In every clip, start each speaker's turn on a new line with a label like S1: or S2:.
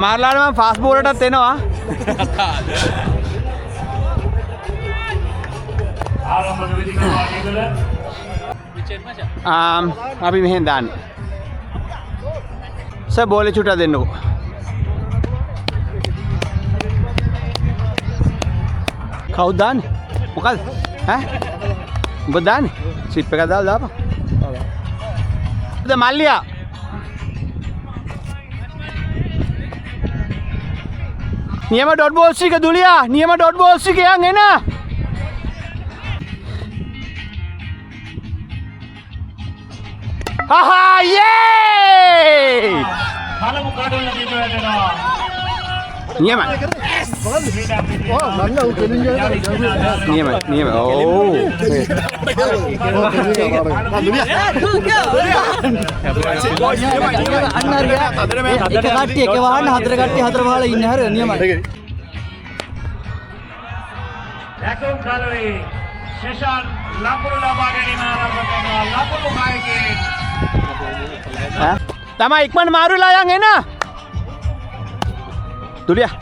S1: මාර්ලාට මම ෆාස්ට් බෝලටත් එනවා. අපි මෙහෙන් දාන්නේ. සර් බෝලේ චුට්ටක් දෙන්නකෝ. කවුද දාන්නේ? මොකද? ඈ? ඔබ දාන්නේ? සිප් එකක් දාලා දාපන්. මල්ලියා නියම ඩොට් බෝල්ස් එක දුලියා නියම ඩොට් බෝල්ස් එක යන් එන හහා යේ
S2: බලමු කඩොල්ල පිට වැටෙනවා
S1: නියම නියම ඕ
S2: දැකුම් කලවේ ශෂාන් ලකුණු ලබා ගැනීම ආරම්භ කරනවා ලකුණු හයකින්
S1: තමයි ඉක්මන මාරුලා යන් එන දුලියා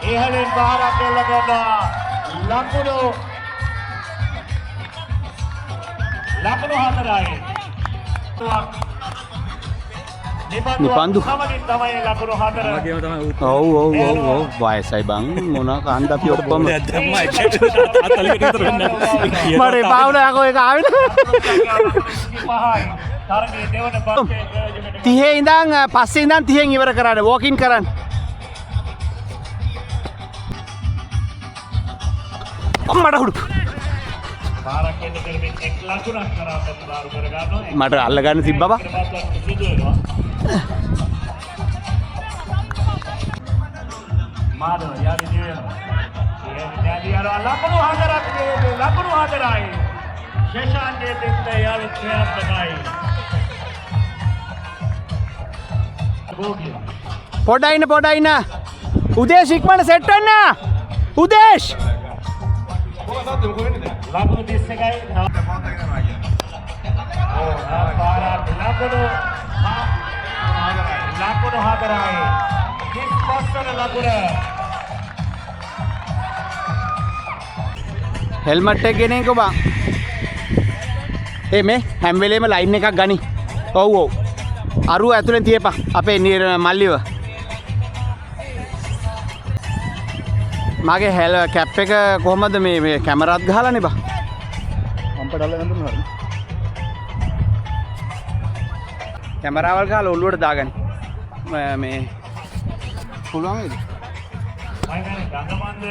S2: ඉහළින් බාරක් දෙල්ල කරනවා ලකුණු හතරයි
S1: නිපන්දු
S2: සමගින් තමයි ලකුණු හතර
S1: ඔව් වයසයි බං මොනවා කන්ද අපි ඔක්කොම මට පාවුලකෝ එක ආවෙන 30 ඉඳන් පස්සේ ඉඳන් 30න් ඉවර කරන්න වෝකින් කරන්න අම්මඩ හුඩු
S2: බාරක් එන්න දෙමින් එක් ලකුණක් කරා ප්‍රතිබාරු කර ගන්නවා
S1: මට අල්ල ගන්න තිබ්බා බා
S2: මාදව යාදි දිවෙනවා යාදි යාර ලකුණු හතරයි ශෂාන්ගේ දෙන්න යාලු ක්‍රියාත්මකයි
S1: පොඩයින උදේශ් ඉක්මනට සෙට් වෙන්න උදේශ්
S2: ලකුණු 31යි ලකුණු හතරයි 35 වන ලකුණ
S1: හෙල්මට් එක ගෙනේකෝ බං මේ හැම වෙලේම ලයින් එකක් ගනි ඔව් අරුව ඇතුලෙන් තියපන් අපේ මල්ලිව මගේ හෙල් කැප් එක කොහමද මේ කැමරාත් ගහලානේ බා අම්පට අල්ලගෙන දුන්නා හරි කැමරාවල් ගහලා ඔළුවට දාගනි මේ පුළුවන් වේද
S2: මම කියන්නේ ගංගමන්ද